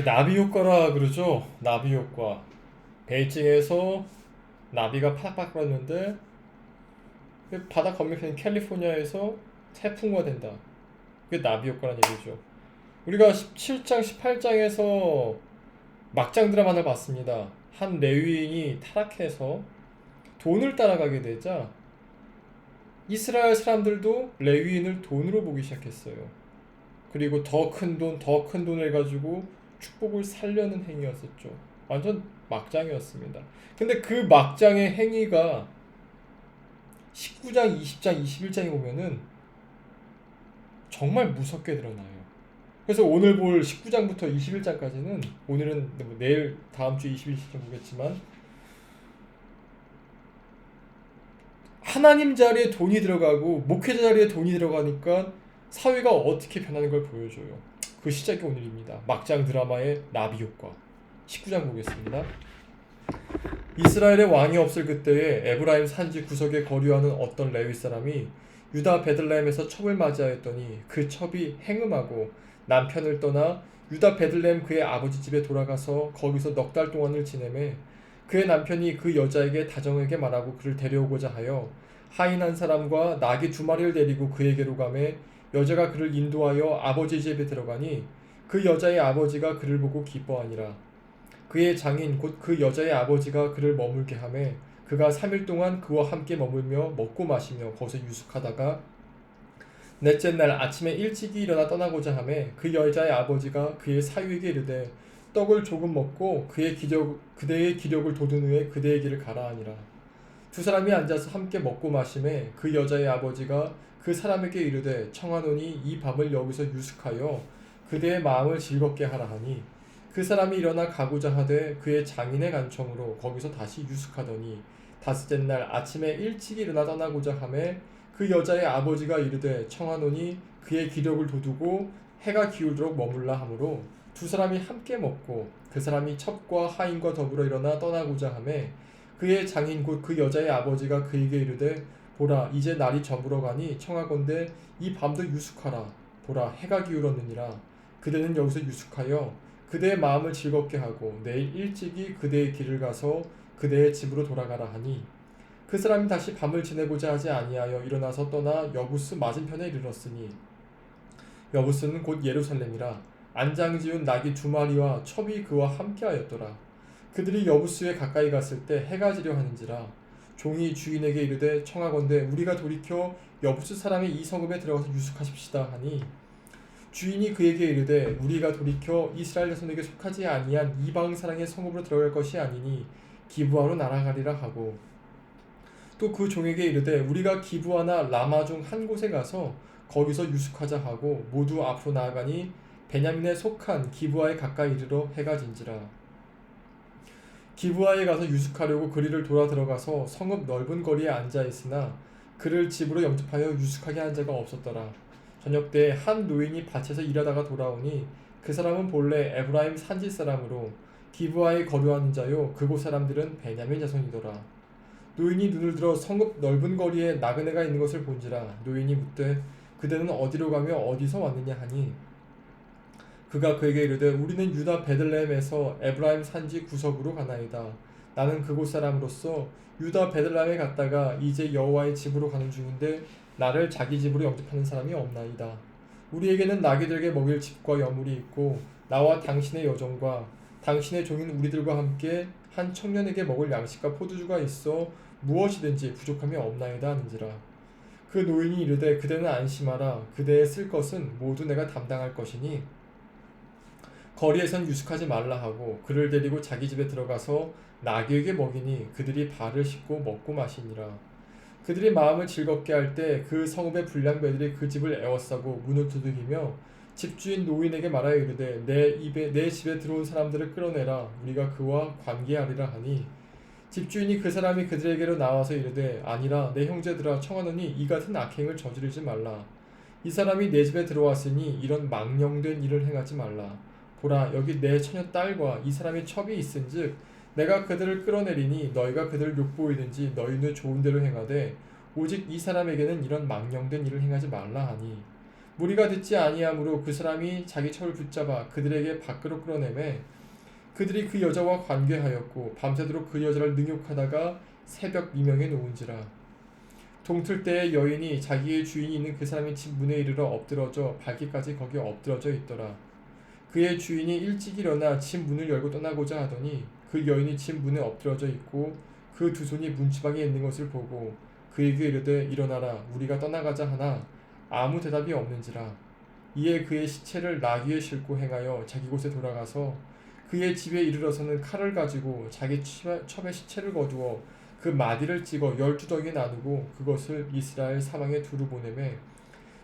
나비 효과라 그러죠. 나비 효과. 베이징에서 나비가 팍팍 불었는데 바다 건너편 캘리포니아에서 태풍과 된다. 그게 나비 효과라는 얘기죠. 우리가 17장, 18장에서 막장 드라마 하나 봤습니다. 한 레위인이 타락해서 돈을 따라가게 되자 이스라엘 사람들도 레위인을 돈으로 보기 시작했어요. 그리고 더 큰 돈, 더 큰 돈을 가지고 축복을 살려는 행위였었죠. 완전 막장이었습니다. 근데 그 막장의 행위가 19장, 20장, 21장에 보면은 정말 무섭게 드러나요. 그래서 오늘 볼 19장부터 21장까지는 오늘은 뭐 내일 다음 주 21장 보겠지만 하나님 자리에 돈이 들어가고 목회자 자리에 돈이 들어가니까 사회가 어떻게 변하는 걸 보여줘요. 그 시작이 오늘입니다. 막장 드라마의 나비 효과. 19장 보겠습니다. 이스라엘의 왕이 없을 그때에 에브라임 산지 구석에 거류하는 어떤 레위 사람이 유다 베들레헴에서 첩을 맞이하였더니 그 첩이 행음하고 남편을 떠나 유다 베들레헴 그의 아버지 집에 돌아가서 거기서 넉 달 동안을 지내매 그의 남편이 그 여자에게 다정하게 말하고 그를 데려오고자 하여 하인 한 사람과 나귀 두 마리를 데리고 그에게로 가매 여자가 그를 인도하여 아버지 집에 들어가니 그 여자의 아버지가 그를 보고 기뻐하니라. 그의 장인 곧 그 여자의 아버지가 그를 머물게 하매 그가 3일 동안 그와 함께 머물며 먹고 마시며 거기서 유숙하다가 넷째 날 아침에 일찍이 일어나 떠나고자 하매 그 여자의 아버지가 그의 사위에게 이르되 떡을 조금 먹고 그대의 기력을 돋운 후에 그대의 길을 가라 하니라. 두 사람이 앉아서 함께 먹고 마시매 그 여자의 아버지가 그 사람에게 이르되 청하노니 이 밤을 여기서 유숙하여 그대의 마음을 즐겁게 하라 하니 그 사람이 일어나 가고자 하되 그의 장인의 간청으로 거기서 다시 유숙하더니 다섯째 날 아침에 일찍 일어나 떠나고자 하매 그 여자의 아버지가 이르되 청하노니 그의 기력을 돋우고 해가 기울도록 머물라 하므로 두 사람이 함께 먹고 그 사람이 첩과 하인과 더불어 일어나 떠나고자 하매 그의 장인 곧 그 여자의 아버지가 그에게 이르되 보라 이제 날이 저물어 가니 청하건대 이 밤도 유숙하라. 보라 해가 기울었느니라. 그대는 여기서 유숙하여 그대의 마음을 즐겁게 하고 내일 일찍이 그대의 길을 가서 그대의 집으로 돌아가라 하니 그 사람이 다시 밤을 지내고자 하지 아니하여 일어나서 떠나 여부스 맞은편에 이르렀으니 여부스는 곧 예루살렘이라. 안장지은 나귀 두 마리와 첩이 그와 함께하였더라. 그들이 여부스에 가까이 갔을 때 해가 지려 하는지라. 종이 주인에게 이르되 청하건대 우리가 돌이켜 여부스 사람의 이 성읍에 들어가서 유숙하십시다 하니 주인이 그에게 이르되 우리가 돌이켜 이스라엘 자손에게 속하지 아니한 이방 사랑의 성읍으로 들어갈 것이 아니니 기브아로 날아가리라 하고 또 그 종에게 이르되 우리가 기브아나 라마 중 한 곳에 가서 거기서 유숙하자 하고 모두 앞으로 나아가니 베냐민에 속한 기브아에 가까이 이르러 해가 진지라. 기브아에 가서 유숙하려고 그리를 돌아 들어가서 성읍 넓은 거리에 앉아 있으나 그를 집으로 영접하여 유숙하게 한 자가 없었더라. 저녁 때 한 노인이 밭에서 일하다가 돌아오니 그 사람은 본래 에브라임 산지 사람으로 기브아에 거류하는 자요 그곳 사람들은 베냐민 자손이더라. 노인이 눈을 들어 성읍 넓은 거리에 나그네가 있는 것을 본지라. 노인이 묻되 그대는 어디로 가며 어디서 왔느냐 하니 그가 그에게 이르되 우리는 유다 베들레헴에서 에브라임 산지 구석으로 가나이다. 나는 그곳 사람으로서 유다 베들레헴에 갔다가 이제 여호와의 집으로 가는 중인데 나를 자기 집으로 영접하는 사람이 없나이다. 우리에게는 나귀들에게 먹일 집과 여물이 있고 나와 당신의 여종과 당신의 종인 우리들과 함께 한 청년에게 먹을 양식과 포도주가 있어 무엇이든지 부족함이 없나이다 하는지라. 그 노인이 이르되 그대는 안심하라. 그대의 쓸 것은 모두 내가 담당할 것이니 거리에선 유숙하지 말라 하고 그를 데리고 자기 집에 들어가서 나귀에게 먹이니 그들이 발을 씻고 먹고 마시니라. 그들이 마음을 즐겁게 할 때 그 성읍의 불량배들이 그 집을 에워싸고 문을 두들기며 집주인 노인에게 말하여 이르되 내 집에 들어온 사람들을 끌어내라. 우리가 그와 관계하리라 하니 집주인이 그 사람이 그들에게로 나와서 이르되 아니라 내 형제들아 청하노니 이 같은 악행을 저지르지 말라. 이 사람이 내 집에 들어왔으니 이런 망령된 일을 행하지 말라. 보라 여기 내 처녀 딸과 이 사람의 첩이 있은즉 내가 그들을 끌어내리니 너희가 그들을 욕보이든지 너희 눈에 좋은 대로 행하되 오직 이 사람에게는 이런 망령된 일을 행하지 말라 하니 무리가 듣지 아니하므로 그 사람이 자기 첩을 붙잡아 그들에게 밖으로 끌어내매 그들이 그 여자와 관계하였고 밤새도록 그 여자를 능욕하다가 새벽 미명에 놓은지라. 동틀 때에 여인이 자기의 주인이 있는 그 사람의 집 문에 이르러 엎드러져 밝기까지 거기 엎드러져 있더라. 그의 주인이 일찍 일어나 집 문을 열고 떠나고자 하더니 그 여인이 집 문에 엎드러져 있고 그 두 손이 문지방에 있는 것을 보고 그에게 이르되 일어나라 우리가 떠나가자 하나 아무 대답이 없는지라. 이에 그의 시체를 나귀에 싣고 행하여 자기 곳에 돌아가서 그의 집에 이르러서는 칼을 가지고 자기 첩의 시체를 거두어 그 마디를 찍어 12덩이에 나누고 그것을 이스라엘 사방에 두루 보내매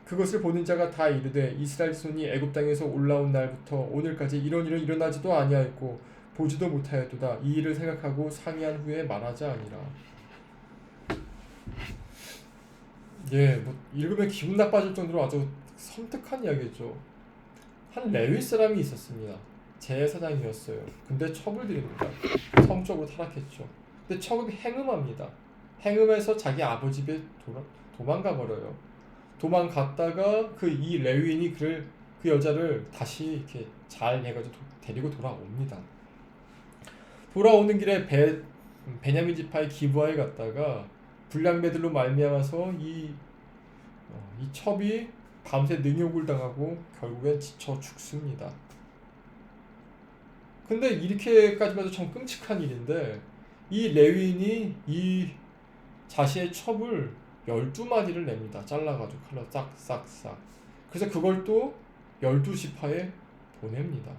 그것을 보는 자가 다 이르되 이스라엘 손이 애굽 땅에서 올라온 날부터 오늘까지 이런 일은 일어나지도 아니하였고 보지도 못하였도다. 이 일을 생각하고 상의한 후에 말하자 아니라. 예, 뭐 읽으면 기분 나빠질 정도로 아주 섬뜩한 이야기죠. 한 레위 사람이 있었습니다. 제사장이었어요. 근데 첩을 드립니다. 성적으로 타락했죠. 근데 첩이 행음합니다. 행음해서 자기 아버지 집에 도망가 버려요. 도망갔다가 그 이 레위인이 그 여자를 다시 이렇게 잘 해가지고 데리고 돌아옵니다. 돌아오는 길에 베냐민 지파의 기브아에 갔다가 불량배들로 말미암아서 이 첩이 밤새 능욕을 당하고 결국엔 지쳐 죽습니다. 근데 이렇게까지 봐도 참 끔찍한 일인데 이 레위인이 이 자신의 첩을 12마디를 냅니다. 잘라가지고 칼로 싹싹싹. 그래서 그걸 또 12지파에 보냅니다.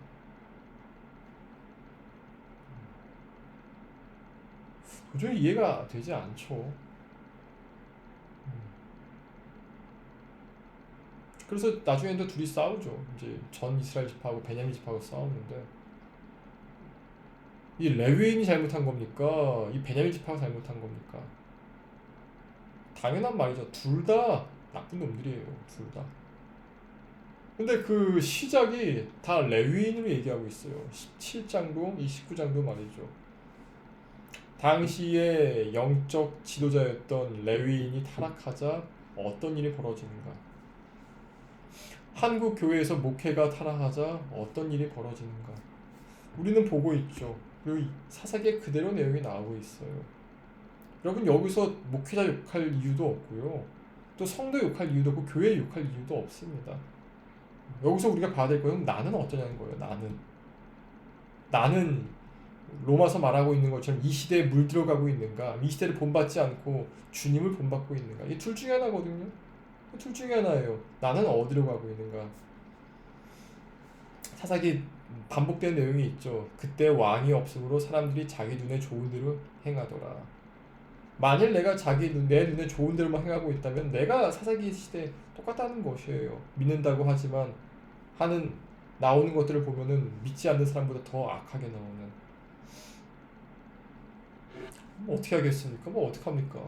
도저히 이해가 되지 않죠. 그래서 나중에도 둘이 싸우죠. 이제 전 이스라엘 지파하고 베냐민 지파하고 싸우는데 이 레위인이 잘못한 겁니까? 이 베냐민 지파가 잘못한 겁니까? 당연한 말이죠. 둘 다 나쁜 놈들이에요. 둘 다. 근데 그 시작이 다 레위인으로 얘기하고 있어요. 17장도 29장도 말이죠. 당시에 영적 지도자였던 레위인이 타락하자 어떤 일이 벌어지는가? 한국 교회에서 목회가 타락하자 어떤 일이 벌어지는가? 우리는 보고 있죠. 그리고 사사기에 그대로 내용이 나오고 있어요. 여러분 여기서 목회자 욕할 이유도 없고요. 또 성도 욕할 이유도 없고 교회 욕할 이유도 없습니다. 여기서 우리가 봐야 될 거는 나는 어떠냐는 거예요. 나는 로마서 말하고 있는 것처럼 이 시대에 물들어가고 있는가, 이 시대를 본받지 않고 주님을 본받고 있는가. 이 둘 중에 하나거든요. 둘 중에 하나예요. 나는 어디로 가고 있는가. 사사기 반복된 내용이 있죠. 그때 왕이 없으므로 사람들이 자기 눈에 좋은 대로 행하더라. 만일 내가 내 눈에 좋은 대로만 행하고 있다면 내가 사사기 시대에 똑같다는 것이에요. 믿는다고 하지만 나오는 것들을 보면은 믿지 않는 사람보다 더 악하게 나오는. 뭐 어떻게 하겠습니까? 뭐 어떡합니까?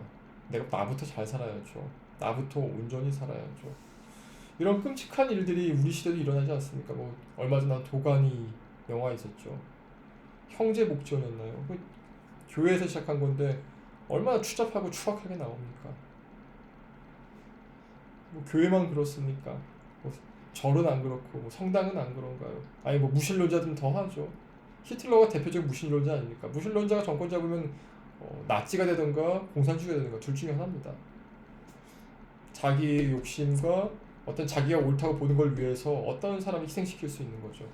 나부터 잘 살아야죠. 나부터 온전히 살아야죠. 이런 끔찍한 일들이 우리 시대도 일어나지 않습니까? 뭐 얼마 전에 도가니 영화 있었죠. 형제 목전이었나요? 교회에서 시작한 건데 얼마나 추잡하고 추악하게 나옵니까? 뭐 교회만 그렇습니까? 뭐 절은 안 그렇고 뭐 성당은 안 그런가요? 아니 뭐 무신론자들은 더 하죠. 히틀러가 대표적인 무신론자 아닙니까? 무신론자가 정권 잡으면 나치가 되든가 공산주의가 되든가 둘 중에 하나입니다. 자기의 욕심과 어떤 자기가 옳다고 보는 걸 위해서 어떤 사람을 희생시킬 수 있는 거죠.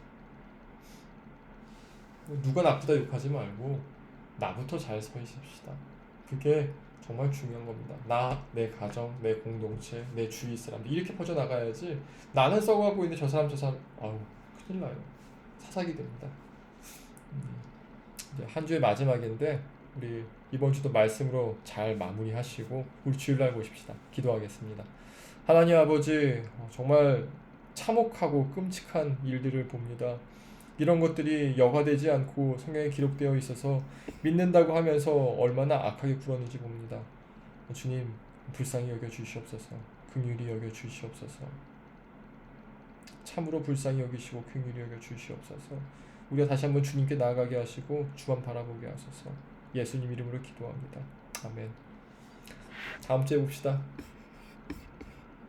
누가 나쁘다 욕하지 말고 나부터 잘 서 있읍시다. 그게 정말 중요한 겁니다. 내 가정, 내 공동체, 내 주위 사람들 이렇게 퍼져나가야지 나는 썩어가고 있는데 저 사람 아우 큰일 나요. 사사기 됩니다. 이제 한 주의 마지막인데 우리 이번 주도 말씀으로 잘 마무리하시고 우리 주일날 보십시다. 기도하겠습니다. 하나님 아버지 정말 참혹하고 끔찍한 일들을 봅니다. 이런 것들이 여과되지 않고 성경에 기록되어 있어서 믿는다고 하면서 얼마나 악하게 굴었는지 봅니다. 주님 불쌍히 여겨 주시옵소서. 긍휼히 여겨 주시옵소서. 참으로 불쌍히 여기시고 긍휼히 여겨 주시옵소서. 우리가 다시 한번 주님께 나아가게 하시고 주만 바라보게 하소서. 예수님 이름으로 기도합니다. 아멘. 다음 주에 봅시다.